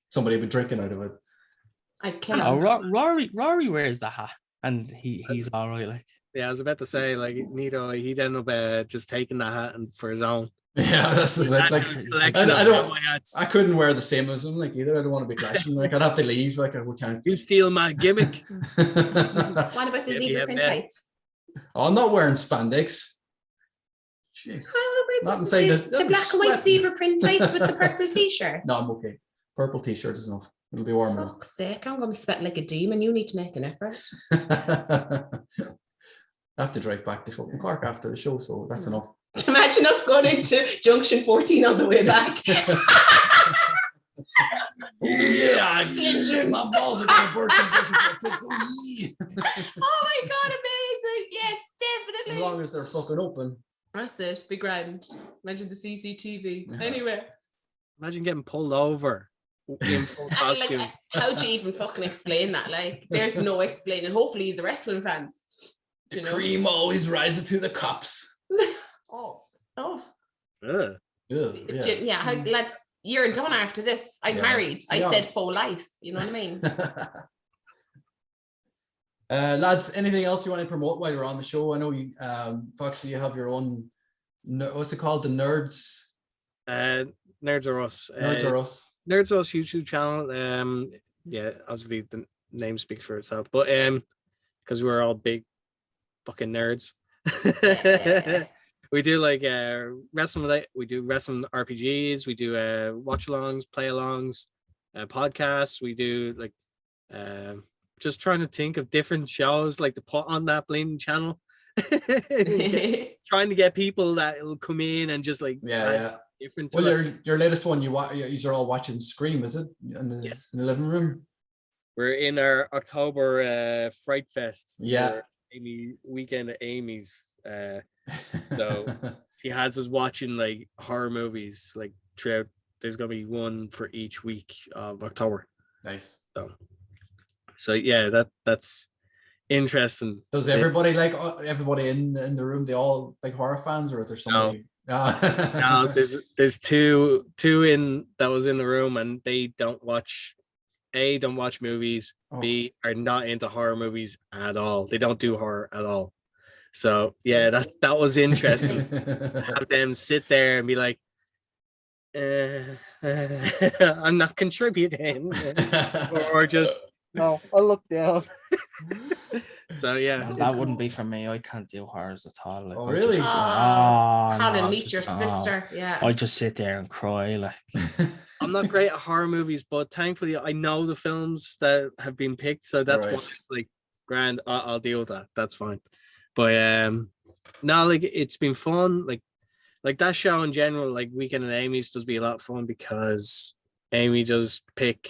Somebody would be drinking out of it. I'd kill Oh, him. Rory wears the hat, and he's all right. Like, Yeah, I was about to say, like, Nito, he'd end up just taking the hat and for his own. Yeah, that's it. Like, I couldn't wear the same as him, like, either. I don't want to be clashing. Like, I'd have to leave. Like, we can't. You steal my gimmick. What about the zebra print tights? Oh, I'm not wearing spandex. Jeez. Not inside this. The black and white zebra print tights with the purple t-shirt. No, I'm okay. Purple t-shirt is enough. It'll be warm enough. Fuck's sake, I'm going to be sweating like a demon. You need to make an effort. I have to drive back to fucking Cork after the show, so that's enough. Imagine us going into Junction 14 on the way back. Yeah, Syndrome. my balls are going to burst and burst like this. Oh my god, amazing! Yes, definitely. As long as they're fucking open. That's it. Be grand. Imagine the CCTV. Yeah. Anyway, Imagine getting pulled over in full costume. like, how do you even fucking explain that? Like, there's no explaining. Hopefully, he's a wrestling fan. The cream always rises to the cops. Oh. Ugh. Yeah. You're done after this. I'm married. I said full life. You know what I mean? Lads, anything else you want to promote while you're on the show? I know you, Foxy, you have your own. What's it called? The Nerds. Nerds Are Us. Nerds Are Us. Nerds Are Us YouTube channel. Yeah, obviously the name speaks for itself, but because we're all big fucking nerds. We do like wrestling. We do wrestling RPGs. We do watch-alongs, play-alongs, podcasts. We do like just trying to think of different shows like to put on that bleeding channel. Trying to get people that will come in and just like different. Well, your latest one you're all watching Scream, is it? In the living room. We're in our October Fright Fest. Yeah. Amy weekend at Amy's. So she has us watching like horror movies like throughout. There's gonna be one for each week of October. Nice. So yeah, that's interesting. Does everybody everybody in the room? They all like horror fans, or is there somebody? No, there's two in that was in the room, and they don't watch movies. B, are not into horror movies at all. They don't do horror at all. So yeah, that was interesting. Have them sit there and be like, I'm not contributing, or just no, I'll look down. So yeah, that wouldn't be for me. I can't do horrors at all. Like, really? Colin, meet your sister. Yeah, I just sit there and cry. Like, I'm not great at horror movies, but thankfully I know the films that have been picked, so that's why it's like grand. I'll deal with that. That's fine. But no, like it's been fun. Like that show in general, like Weekend at Amy's, does be a lot of fun because Amy does pick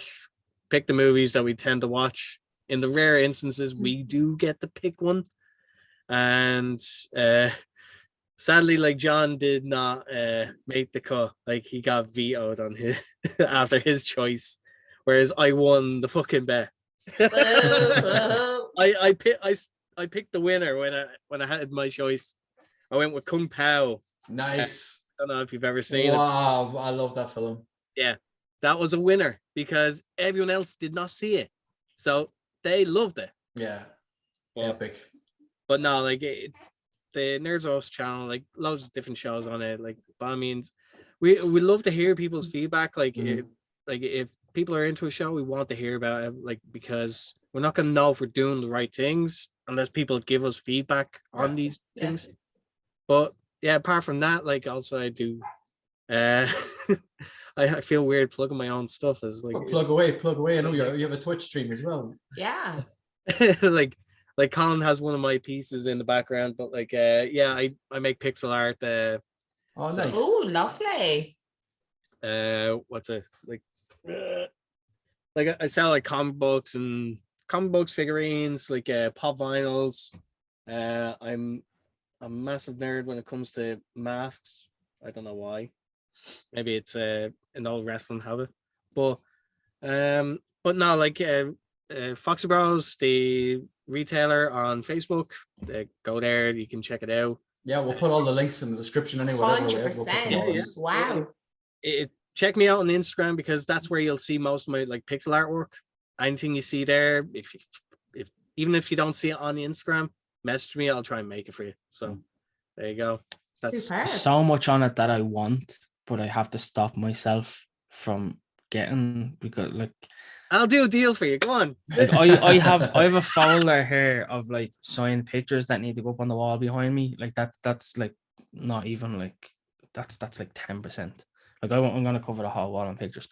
the movies that we tend to watch. In the rare instances, we do get to pick one, and sadly, like John did not make the cut. Like he got vetoed on his after his choice, whereas I won the fucking bet. I picked the winner when I had my choice. I went with Kung Pao. Nice. I don't know if you've ever seen it. Wow, I love that film. Yeah, that was a winner because everyone else did not see it, so they loved it. Yeah, epic. But no, like the Nerds Are Us channel, like loads of different shows on it. Like by means, we love to hear people's feedback. Like if people are into a show, we want to hear about it. Like because we're not gonna know if we're doing the right things unless people give us feedback on these things. But yeah, apart from that, like also I do. I feel weird plugging my own stuff as like plug away. I know you have a Twitch stream as well. Yeah. like Colin has one of my pieces in the background, but like I make pixel art. Oh, nice. Oh, lovely. What's it like? Like I sell like comic books, figurines, like pop vinyls. I'm a massive nerd when it comes to masks. I don't know why. Maybe it's an old wrestling habit, but no, like Foxy Bros, the retailer on Facebook, go there, you can check it out. Yeah, we'll put all the links in the description anyway. 100%. Wow. Check me out on Instagram because that's where you'll see most of my like pixel artwork. Anything you see there, if even if you don't see it on the Instagram, message me, I'll try and make it for you. So there you go. That's so much on it that I want, but I have to stop myself from getting, because like I'll do a deal for you. Go on. Like I have a folder here of like signed pictures that need to go up on the wall behind me. Like that's like not even like that's like 10%. Like I'm gonna cover the whole wall in pictures,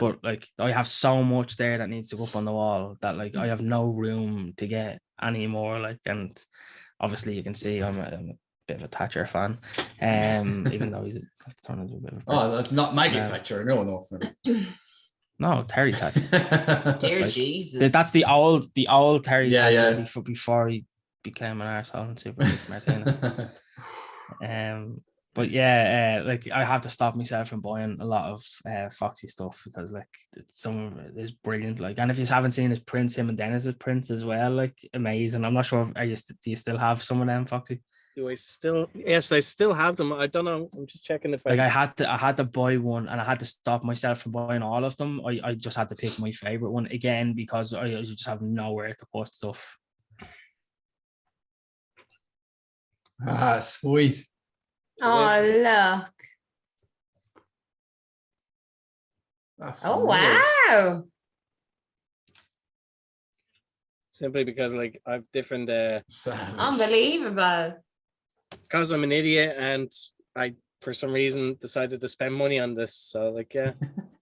but like I have so much there that needs to go up on the wall that like I have no room to get any more. Like, and obviously you can see I'm a bit of a Thatcher fan, even though he's turned into a bit of a not Maggie Thatcher, no. No, Terry Thatcher. Dear like, Jesus. That's the old Terry Thatcher. Yeah. Before he became an arsehole and Super Martina. But yeah, like I have to stop myself from buying a lot of Foxy stuff because like some of it is brilliant. Like, and if you haven't seen his prints, him and Dennis's prints as well, like amazing. I'm not sure do you still have some of them, Foxy? Do I still? Yes, I still have them. I don't know. I'm just checking if I had to buy one, and I had to stop myself from buying all of them. I just had to pick my favorite one again because I just have nowhere to put stuff. Sweet. Oh, look. That's Oh, amazing. wow. Simply because like I've different Savage. Unbelievable. because I'm an idiot and I for some reason decided to spend money on this. So like yeah.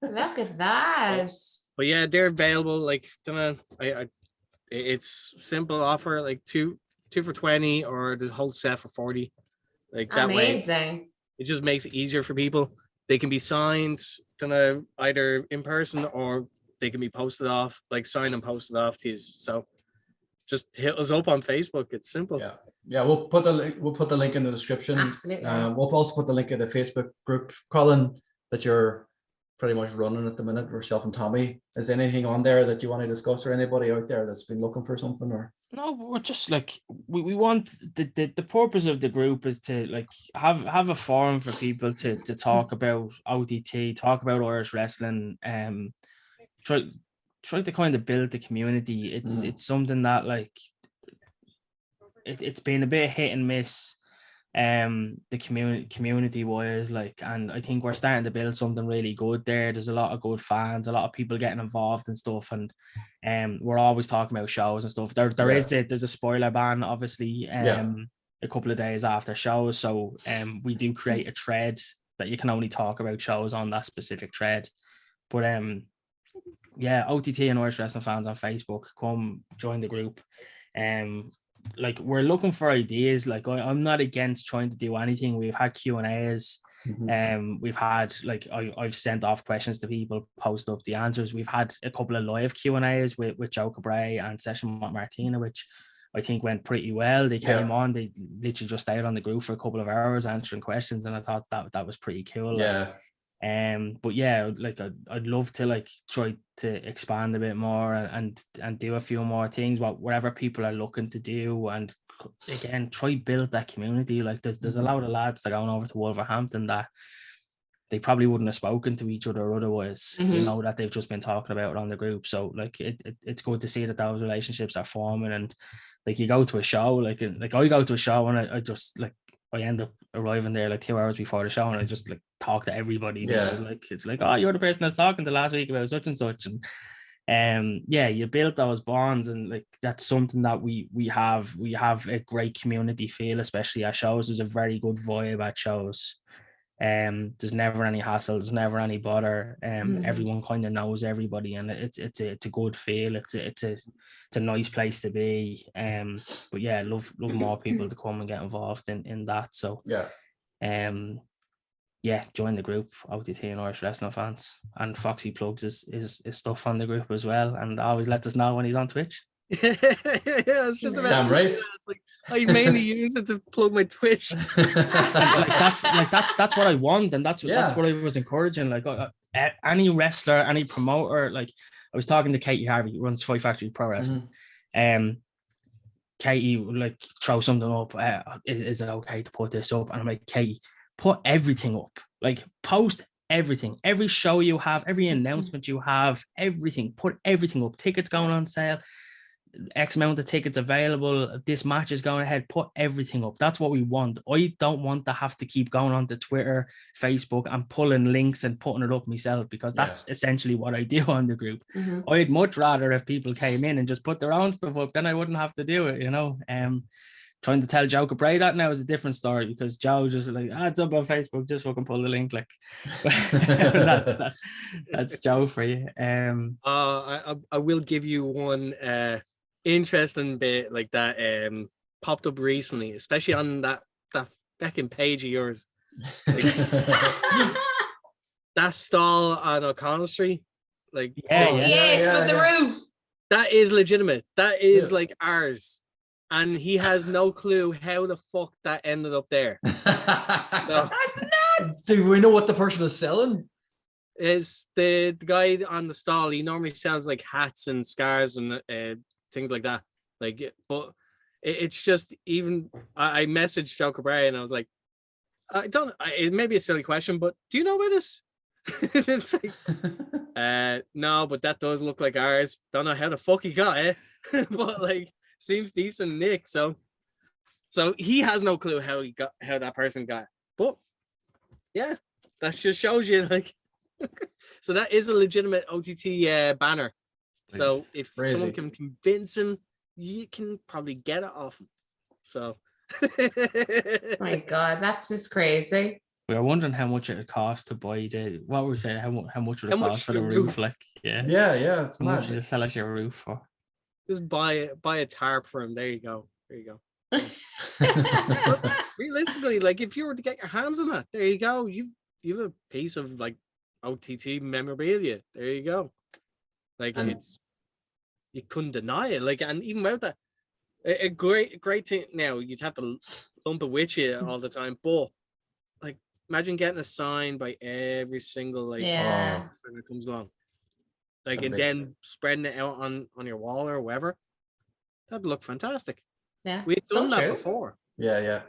Look at that. But yeah, they're available. Like it's simple offer like two for 20 or the whole set for 40. Like that way Amazing. it just makes it easier for people. They can be signed either in person or they can be posted off, like signed and posted off to you. So just hit us up on Facebook. It's simple. Yeah, we'll put the link in the description. Absolutely. We'll also put the link in the Facebook group, Colin, that you're pretty much running at the minute, yourself and Tommy. Is there anything on there that you want to discuss, or anybody out there that's been looking for something? Or No, we're just like we want the purpose of the group is to like have a forum for people to talk about OTT, talk about Irish wrestling, try to kind of build the community. It's something that like it's been a bit hit and miss, the community wise, like, and I think we're starting to build something really good there. There's a lot of good fans, a lot of people getting involved and stuff, and we're always talking about shows and stuff. There's a spoiler ban, obviously, a couple of days after shows, so we do create a thread that you can only talk about shows on that specific thread. But yeah, OTT and Irish wrestling fans on Facebook, come join the group. Like, we're looking for ideas. Like, I'm not against trying to do anything. We've had Q&As. We've had, like, I've sent off questions to people, post up the answers. We've had a couple of live Q&As with Joe Cabray and Session Moth Martina, which I think went pretty well. They came on, they literally just stayed on the group for a couple of hours answering questions, and I thought that was pretty cool. But yeah, like I'd love to like try to expand a bit more and do a few more things, whatever people are looking to do, and again try build that community. Like there's a lot of lads that are going over to Wolverhampton that they probably wouldn't have spoken to each other otherwise, you know, that they've just been talking about it on the group. So like it's good to see that those relationships are forming. And like, you go to a show, like I go to a show and I just like, I end up arriving there like 2 hours before the show, and I just like talk to everybody. Like, it's like, oh, you're the person I was talking to last week about such and such. And you build those bonds, and like that's something that we have a great community feel, especially at shows. There's a very good vibe at shows. There's never any hassle, there's never any bother. Everyone kind of knows everybody, and it's a good feel. It's a nice place to be. But yeah, love more people to come and get involved in that. So join the group, OTT and Irish wrestling fans. And Foxy plugs his stuff on the group as well, and always lets us know when he's on Twitch. It's just about damn right. it's like I mainly use it to plug my Twitch. that's what I want, and that's what I was encouraging. Like, any wrestler, any promoter. Like, I was talking to Katie Harvey, who runs Fight Factory Pro Wrestling. Katie would like throw something up. Is it okay to put this up? And I'm like, Katie, put everything up. Like, post everything, every show you have, every announcement you have, everything. Put everything up. Tickets going on sale. X amount of tickets available, this match is going ahead. Put everything up. That's what we want. I don't want to have to keep going on to Twitter, Facebook and pulling links and putting it up myself, because that's essentially what I do on the group. I'd much rather if people came in and just put their own stuff up, then I wouldn't have to do it, you know. Trying to tell Joe Cabray that now is a different story, because Joe just like, it's up on Facebook, just fucking pull the link. Like, that's Joe for you. I will give you one interesting bit like that popped up recently, especially on that fucking page of yours. Like, that stall on O'Connell Street, like with the roof. That is legitimate. That is like ours. And he has no clue how the fuck that ended up there. That's nuts. Do we know what the person is selling? Is the guy on the stall? He normally sells like hats and scarves and things like that. Like, but it's just, even I messaged Joe Cabray and I was like, it may be a silly question, but do you know about this? It's like, no, but that does look like ours. Don't know how the fuck he got it, but like, seems decent, Nick. So he has no clue how that person got it. But yeah, that just shows you, like, So that is a legitimate OTT banner. So if someone can convince him, you can probably get it off him. So. My God, that's just crazy. We were wondering how much it would cost to buy what were we saying? How much would it cost for the roof? Like, yeah. It's how much would you sell us your roof for? Just buy a tarp for him. There you go. Realistically, like if you were to get your hands on that, there you go. You have a piece of like OTT memorabilia. There you go. Like you couldn't deny it. Like, and even without that, a great thing. Now you'd have to lump it with you all the time, but like imagine getting a sign by every single when it comes along, like, and then spreading it out on your wall or wherever. That'd look fantastic. Yeah, we've done that before. Cool,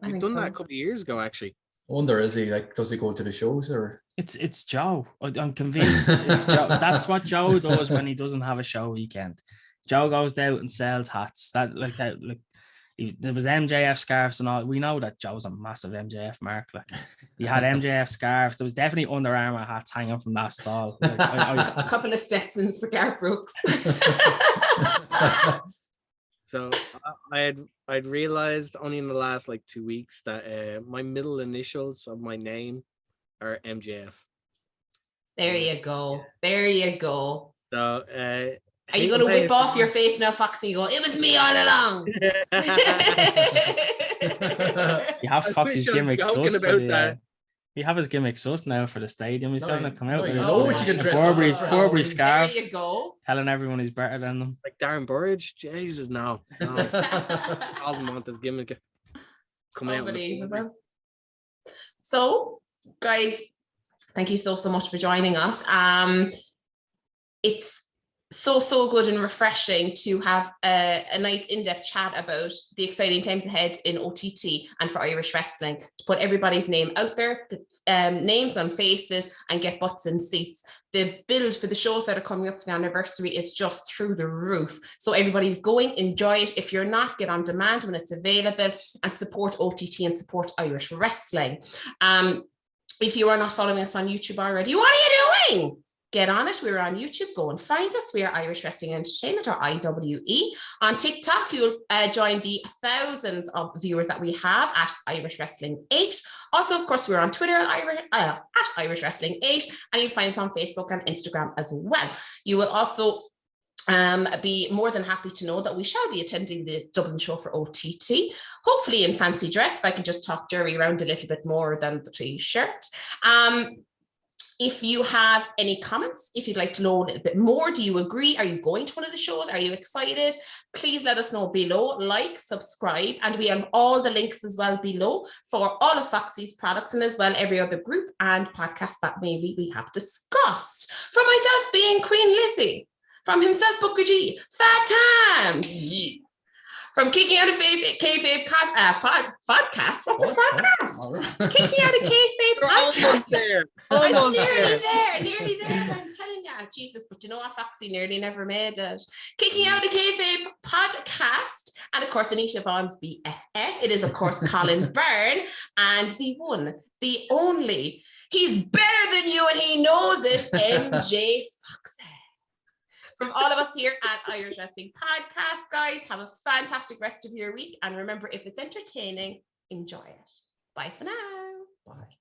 we've done that a couple of years ago, actually. I wonder, does he go to the shows or? It's Joe. I'm convinced it's Joe. That's what Joe does when he doesn't have a show weekend. Joe goes out and sells hats. There was MJF scarves and all. We know that Joe's a massive MJF mark. Like, he had MJF scarves. There was definitely Under Armour hats hanging from that stall. Like, a couple of Stetsons for Garth Brooks. So I'd realized only in the last 2 weeks that my middle initials of my name are MJF. There you go. So are you going to whip off your face now, Foxy? You go, it was me all along. You have Foxy's gimmicks sus for the, you have his gimmicks sus now for the stadium. He's going to come out with Burberry scarf. There you go. Telling everyone he's better than them. Like Darren Burridge. Jesus, no. All the month is gimmick. Coming out. So, guys, thank you so much for joining us. It's so good and refreshing to have a nice in-depth chat about the exciting times ahead in OTT and for Irish wrestling, to put everybody's name out there, names on faces, and get butts in seats. The build for the shows that are coming up for the anniversary is just through the roof. So everybody's going, enjoy it. If you're not, get on demand when it's available and support OTT and support Irish wrestling. If you are not following us on YouTube already, what are you doing? Get on it. We're on YouTube. Go and find us. We are Irish Wrestling Entertainment, or IWE. On TikTok, you'll join the thousands of viewers that we have at Irish Wrestling 8. Also, of course, we're on Twitter at Irish Wrestling 8, and you'll find us on Facebook and Instagram as well. You will also be more than happy to know that we shall be attending the Dublin show for OTT, hopefully in fancy dress, if I can just talk Jerry around a little bit more than the t-shirt. If you have any comments, if you'd like to know a little bit more, do you agree? Are you going to one of the shows? Are you excited? Please let us know below. Like, subscribe, and we have all the links as well below for all of Foxy's products, and as well every other group and podcast that maybe we have discussed. From myself being Queen Lizzie, from himself Booker G, Fat Tam. From Kicking Out of Kayfabe podcast. What's the podcast? Kicking Out of Kayfabe podcast. Almost there. I'm nearly there. I'm telling you, Jesus. But you know what? Foxy nearly never made it. Kicking Out of Kayfabe podcast, and of course Anita Vaughan's BFF. It is of course Colin Byrne, and the one, the only. He's better than you, and he knows it. MJ Foxy. From all of us here at Irish Wrestling Podcast, guys, have a fantastic rest of your week. And remember, if it's entertaining, enjoy it. Bye for now. Bye.